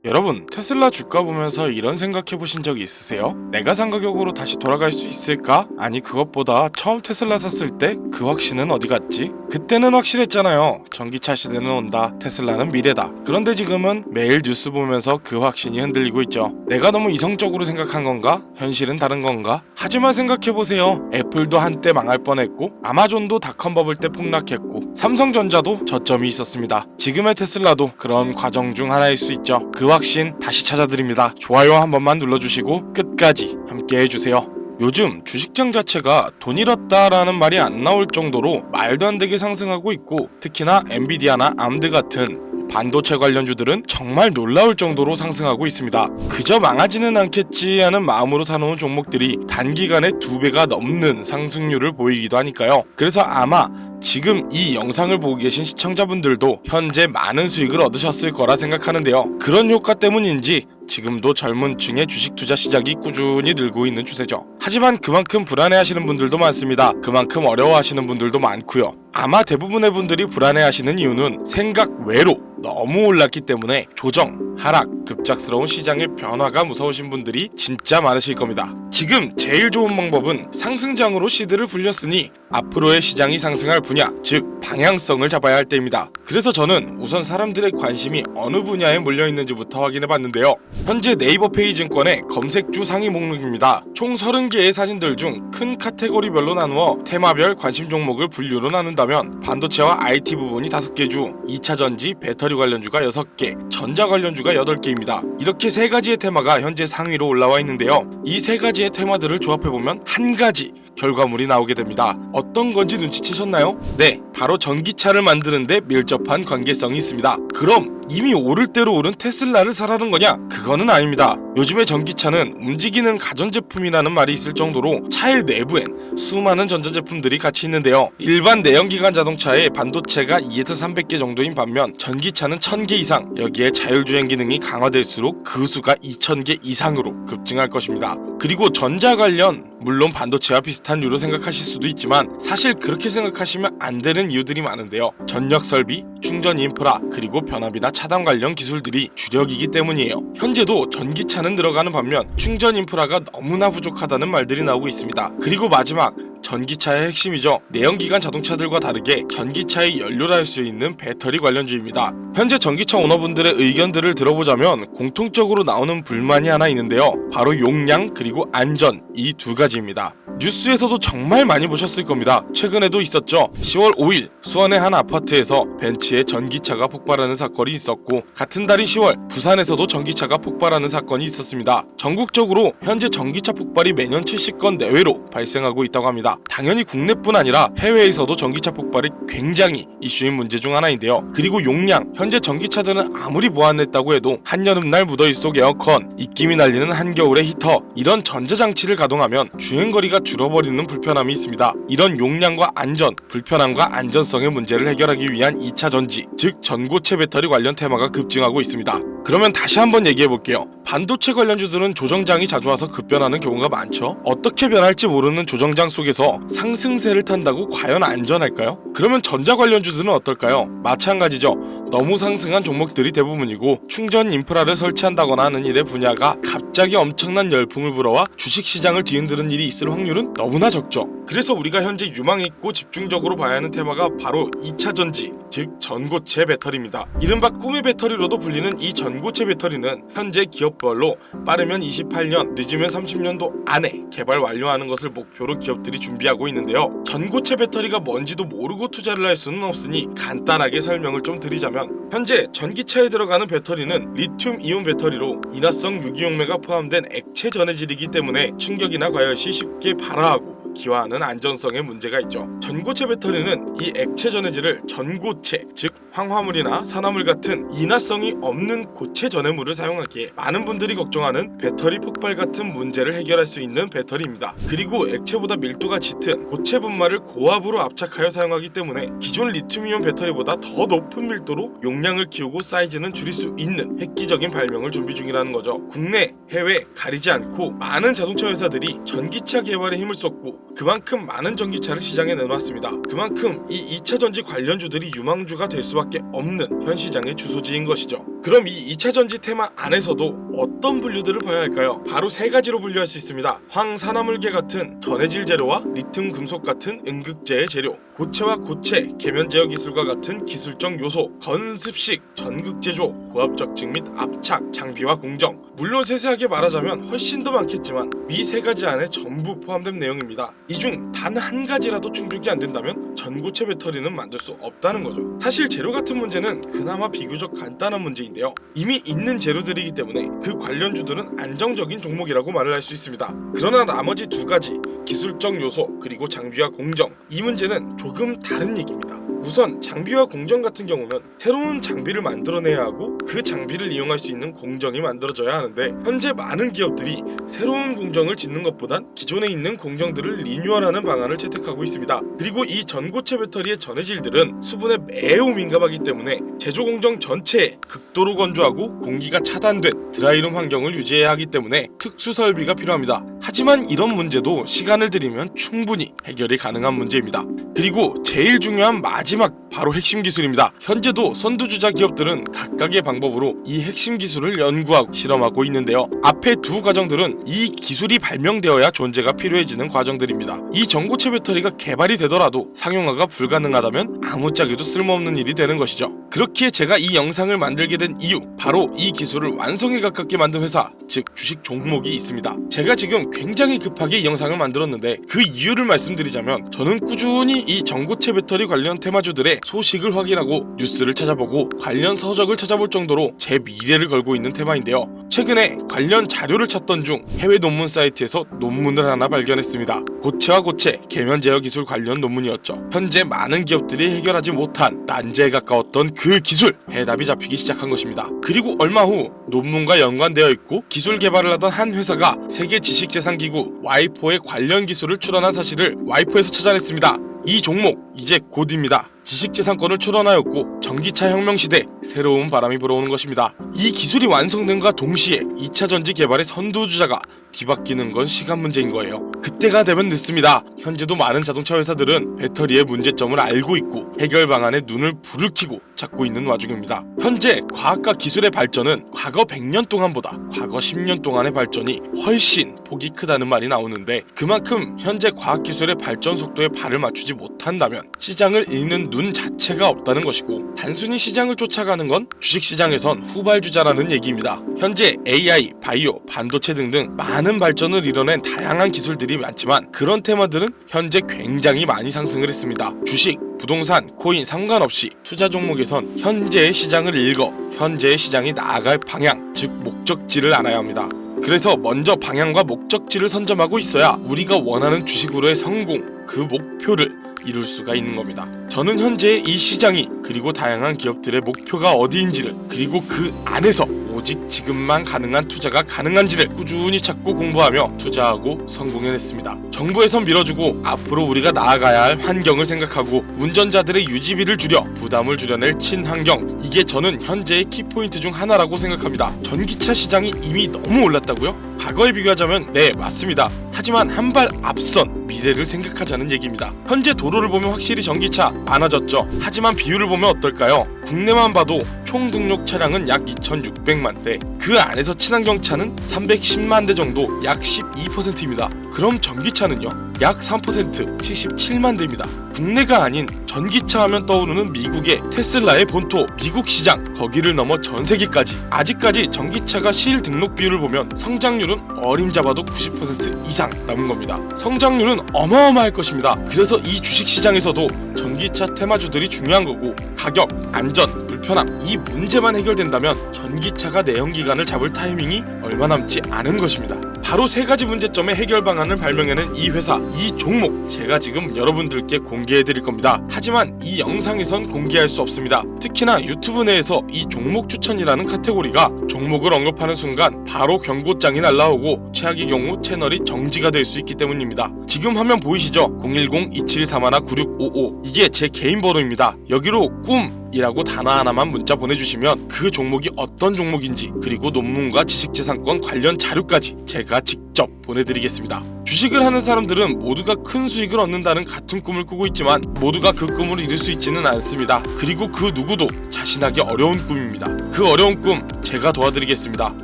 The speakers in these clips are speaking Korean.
여러분, 테슬라 주가 보면서 이런 생각해 보신 적이 있으세요? 내가 산 가격으로 다시 돌아갈 수 있을까? 아니, 그것보다 처음 테슬라 샀을 때 그 확신은 어디 갔지? 그때는 확실했잖아요. 전기차 시대는 온다. 테슬라는 미래다. 그런데 지금은 매일 뉴스 보면서 그 확신이 흔들리고 있죠. 내가 너무 이성적으로 생각한 건가? 현실은 다른 건가? 하지만 생각해 보세요. 애플도 한때 망할 뻔했고, 아마존도 닷컴 버블 때 폭락했고, 삼성전자도 저점이 있었습니다. 지금의 테슬라도 그런 과정 중 하나일 수 있죠. 그 확신 다시 찾아드립니다. 좋아요 한 번만 눌러주시고 끝까지 함께 해주세요. 요즘 주식장 자체가 돈 잃었다라는 말이 안 나올 정도로 말도 안 되게 상승하고 있고, 특히나 엔비디아나 암드 같은 반도체 관련주들은 정말 놀라울 정도로 상승하고 있습니다. 그저 망하지는 않겠지 하는 마음으로 사놓은 종목들이 단기간에 2배가 넘는 상승률을 보이기도 하니까요. 그래서 아마 지금 이 영상을 보고 계신 시청자분들도 현재 많은 수익을 얻으셨을 거라 생각하는데요. 그런 효과 때문인지 지금도 젊은 층의 주식 투자 시작이 꾸준히 늘고 있는 추세죠. 하지만 그만큼 불안해하시는 분들도 많습니다. 그만큼 어려워하시는 분들도 많고요. 아마 대부분의 분들이 불안해하시는 이유는 생각 외로 너무 올랐기 때문에 조정, 하락, 급작스러운 시장의 변화가 무서우신 분들이 진짜 많으실 겁니다. 지금 제일 좋은 방법은 상승장으로 시드를 불렸으니 앞으로의 시장이 상승할 분야, 즉 방향성을 잡아야 할 때입니다. 그래서 저는 우선 사람들의 관심이 어느 분야에 몰려있는지부터 확인해봤는데요. 현재 네이버 페이증권의 검색주 상위 목록입니다. 총 30개의 사진들 중 큰 카테고리별로 나누어 테마별 관심 종목을 분류로 나눈다면 반도체와 IT 부분이 5개 주, 2차전지, 배터리 관련주가 6개, 전자 관련주가 8개입니다. 이렇게 3가지의 테마가 현재 상위로 올라와 있는데요. 이 3가지의 테마들을 조합해보면 한 가지 결과물이 나오게 됩니다. 어떤 건지 눈치채셨나요? 네, 바로 전기차를 만드는데 밀접한 관계성이 있습니다. 그럼 이미 오를 대로 오른 테슬라를 사라는 거냐? 그거는 아닙니다. 요즘의 전기차는 움직이는 가전제품이라는 말이 있을 정도로 차의 내부엔 수많은 전자제품들이 같이 있는데요. 일반 내연기관 자동차의 반도체가 2에서 300개 정도인 반면 전기차는 1000개 이상, 여기에 자율주행 기능이 강화될수록 그 수가 2000개 이상으로 급증할 것입니다. 그리고 전자 관련, 물론 반도체와 비슷한 류로 생각하실 수도 있지만 사실 그렇게 생각하시면 안 되는 이유들이 많은데요. 전력 설비, 충전 인프라, 그리고 변압이나 차단 관련 기술들이 주력이기 때문이에요. 현재도 전기차는 늘어가는 반면 충전 인프라가 너무나 부족하다는 말들이 나오고 있습니다. 그리고 마지막, 전기차의 핵심이죠. 내연기관 자동차들과 다르게 전기차의 연료라 할 수 있는 배터리 관련주입니다. 현재 전기차 오너분들의 의견들을 들어보자면 공통적으로 나오는 불만이 하나 있는데요. 바로 용량 그리고 안전, 이 2가지입니다. 뉴스에서도 정말 많이 보셨을 겁니다. 최근에도 있었죠. 10월 5일 수원의 한 아파트에서 벤츠에 전기차가 폭발하는 사건이 있었고, 같은 달인 10월 부산에서도 전기차가 폭발하는 사건이 있었습니다. 전국적으로 현재 전기차 폭발이 매년 70건 내외로 발생하고 있다고 합니다. 당연히 국내뿐 아니라 해외에서도 전기차 폭발이 굉장히 이슈인 문제 중 하나인데요. 그리고 용량, 현재 전기차들은 아무리 보완했다고 해도 한여름날 무더위 속 에어컨, 입김이 날리는 한겨울의 히터, 이런 전자장치를 가동하면 주행거리가 줄어버리는 불편함이 있습니다. 이런 용량과 안전, 불편함과 안전성의 문제를 해결하기 위한 2차전지, 즉 전고체 배터리 관련 테마가 급증하고 있습니다. 그러면 다시 한번 얘기해볼게요. 반도체 관련주들은 조정장이 자주 와서 급변하는 경우가 많죠. 어떻게 변할지 모르는 조정장 속에서 상승세를 탄다고 과연 안전할까요? 그러면 전자 관련주들은 어떨까요? 마찬가지죠. 너무 상승한 종목들이 대부분이고, 충전 인프라를 설치한다거나 하는 일의 분야가 갑자기 엄청난 열풍을 불어와 주식시장을 뒤흔드는 일이 있을 확률은 너무나 적죠. 그래서 우리가 현재 유망있고 집중적으로 봐야 하는 테마가 바로 2차전지, 즉 전고체 배터리입니다. 이른바 꿈의 배터리로도 불리는 이 전고체 배터리는 현재 기업별로 빠르면 28년, 늦으면 30년도 안에 개발 완료하는 것을 목표로 기업들이 준비하고 있는데요. 전고체 배터리가 뭔지도 모르고 투자를 할 수는 없으니 간단하게 설명을 좀 드리자면, 현재 전기차에 들어가는 배터리는 리튬 이온 배터리로 인화성 유기용매가 포함된 액체 전해질이기 때문에 충격이나 과열 시 쉽게 발화하고 기화하는 안전성에 문제가 있죠. 전고체 배터리는 이 액체 전해질을 전고체, 즉 황화물이나 산화물 같은 인화성이 없는 고체 전해물을 사용하기에 많은 분들이 걱정하는 배터리 폭발 같은 문제를 해결할 수 있는 배터리입니다. 그리고 액체보다 밀도가 짙은 고체 분말을 고압으로 압착하여 사용하기 때문에 기존 리튬이온 배터리보다 더 높은 밀도로 용량을 키우고 사이즈는 줄일 수 있는 획기적인 발명을 준비 중이라는 거죠. 국내, 해외 가리지 않고 많은 자동차 회사들이 전기차 개발에 힘을 쏟고 그만큼 많은 전기차를 시장에 내놓았습니다. 그만큼 이 2차전지 관련주들이 유망주가 될 수밖에 없는 현 시장의 주소지인 것이죠. 그럼 이 2차 전지 테마 안에서도 어떤 분류들을 봐야 할까요? 바로 세 가지로 분류할 수 있습니다. 황산화물계 같은 전해질 재료와 리튬 금속 같은 음극재의 재료, 고체와 고체, 계면 제어 기술과 같은 기술적 요소, 건습식, 전극 제조, 고압 적증 및 압착, 장비와 공정. 물론 세세하게 말하자면 훨씬 더 많겠지만 이 세 가지 안에 전부 포함된 내용입니다. 이 중 단 한 가지라도 충족이 안 된다면 전고체 배터리는 만들 수 없다는 거죠. 사실 재료 같은 문제는 그나마 비교적 간단한 문제인데요. 이미 있는 재료들이기 때문에 그 관련주들은 안정적인 종목이라고 말을 할 수 있습니다. 그러나 나머지 두 가지, 기술적 요소 그리고 장비와 공정, 이 문제는 조금 다른 얘기입니다. 우선 장비와 공정 같은 경우는 새로운 장비를 만들어내야 하고 그 장비를 이용할 수 있는 공정이 만들어져야 하는데, 현재 많은 기업들이 새로운 공정을 짓는 것보단 기존에 있는 공정들을 리뉴얼하는 방안을 채택하고 있습니다. 그리고 이 전고체 배터리의 전해질들은 수분에 매우 민감하기 때문에 제조 공정 전체에 극도로 건조하고 공기가 차단된 드라이룸 환경을 유지해야 하기 때문에 특수 설비가 필요합니다. 하지만 이런 문제도 시간을 들이면 충분히 해결이 가능한 문제입니다. 그리고 제일 중요한 마지막, 바로 핵심 기술입니다. 현재도 선두주자 기업들은 각각의 방법으로 이 핵심 기술을 연구하고 실험하고 있는데요. 앞에 두 과정들은 이 기술이 발명되어야 존재가 필요해지는 과정들입니다. 이 전고체 배터리가 개발이 되더라도 상용화가 불가능하다면 아무짝에도 쓸모없는 일이 되는 것이죠. 그렇기에 제가 이 영상을 만들게 된 이유, 바로 이 기술을 완성에 가깝게 만든 회사, 즉 주식 종목이 있습니다. 제가 지금 굉장히 급하게 이 영상을 만들었는데 그 이유를 말씀드리자면, 저는 꾸준히 이 전고체 배터리 관련 테마주들의 소식을 확인하고 뉴스를 찾아보고 관련 서적을 찾아볼 정도로 제 미래를 걸고 있는 테마인데요. 최근에 관련 자료를 찾던 중 해외 논문 사이트에서 논문을 하나 발견했습니다. 고체와 고체, 계면 제어 기술 관련 논문이었죠. 현재 많은 기업들이 해결하지 못한 난제에 가까웠던 그 기술, 해답이 잡히기 시작한 것입니다. 그리고 얼마 후 논문과 연관되어 있고 기술 개발을 하던 한 회사가 세계 지식재산기구 와이포의 관련 기술을 출원한 사실을 와이포에서 찾아냈습니다. 이 종목 이제 곧입니다. 지식재산권을 출원하였고 전기차 혁명시대 새로운 바람이 불어오는 것입니다. 이 기술이 완성됨과 동시에 2차 전지 개발의 선두주자가 뒤바뀌는 건 시간 문제인 거예요. 그때가 되면 늦습니다. 현재도 많은 자동차 회사들은 배터리의 문제점을 알고 있고 해결 방안에 눈을 불을 켜고 찾고 있는 와중입니다. 현재 과학과 기술의 발전은 과거 100년 동안보다 과거 10년 동안의 발전이 훨씬 폭이 크다는 말이 나오는데, 그만큼 현재 과학기술의 발전 속도에 발을 맞추지 못한다면 시장을 읽는 눈 자체가 없다는 것이고, 단순히 시장을 쫓아가는 건 주식시장에선 후발주자라는 얘기입니다. 현재 AI, 바이오, 반도체 등등 많은 발전을 이뤄낸 다양한 기술들이 많지만 그런 테마들은 현재 굉장히 많이 상승을 했습니다. 주식, 부동산, 코인 상관없이 투자 종목에선 현재의 시장을 읽어 현재의 시장이 나아갈 방향, 즉 목적지를 알아야 합니다. 그래서 먼저 방향과 목적지를 선점하고 있어야 우리가 원하는 주식으로의 성공, 그 목표를 이룰 수가 있는 겁니다. 저는 현재 이 시장이, 그리고 다양한 기업들의 목표가 어디인지를, 그리고 그 안에서 오직 지금만 가능한 투자가 가능한지를 꾸준히 찾고 공부하며 투자하고 성공해냈습니다. 정부에선 밀어주고 앞으로 우리가 나아가야 할 환경을 생각하고 운전자들의 유지비를 줄여 부담을 줄여낼 친환경, 이게 저는 현재의 키포인트 중 하나라고 생각합니다. 전기차 시장이 이미 너무 올랐다고요? 과거에 비교하자면 네, 맞습니다. 하지만 한 발 앞선 미래를 생각하자는 얘기입니다. 현재 도로를 보면 확실히 전기차 많아졌죠. 하지만 비율을 보면 어떨까요? 국내만 봐도 총 등록 차량은 약 2,600만 대, 그 안에서 친환경차는 310만 대 정도, 약 12%입니다. 그럼 전기차는요? 약 3%, 77만 대입니다. 국내가 아닌 전기차 하면 떠오르는 미국의 테슬라의 본토, 미국 시장, 거기를 넘어 전 세계까지 아직까지 전기차가 실 등록 비율을 보면 성장률은 어림잡아도 90% 이상 남은 겁니다. 성장률은 어마어마할 것입니다. 그래서 이 주식시장에서도 전기차 테마주들이 중요한 거고, 가격, 안전, 불편함, 이 문제만 해결된다면 전기차가 내연기관을 잡을 타이밍이 얼마 남지 않은 것입니다. 바로 세 가지 문제점의 해결 방안을 발명해낸 이 회사, 이 종목, 제가 지금 여러분들께 공개해드릴 겁니다. 하지만 이 영상에선 공개할 수 없습니다. 특히나 유튜브 내에서 이 종목 추천이라는 카테고리가 종목을 언급하는 순간 바로 경고장이 날라오고 최악의 경우 채널이 정지가 될 수 있기 때문입니다. 지금 화면 보이시죠? 010-2731-9655, 이게 제 개인 번호입니다. 여기로 꿈이라고 단어 하나만 문자 보내주시면 그 종목이 어떤 종목인지, 그리고 논문과 지식재산권 관련 자료까지 제가 직접 보내드리겠습니다. 주식을 하는 사람들은 모두가 큰 수익을 얻는다는 같은 꿈을 꾸고 있지만 모두가 그 꿈을 이룰 수 있지는 않습니다. 그리고 그 누구도 자신하기 어려운 꿈입니다. 그 어려운 꿈 제가 도와드리겠습니다.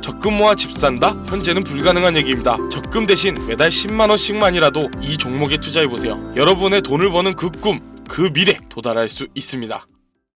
적금 모아 집 산다? 현재는 불가능한 얘기입니다. 적금 대신 매달 10만원씩만이라도 이 종목에 투자해보세요. 여러분의 돈을 버는 그 꿈, 그 미래 도달할 수 있습니다.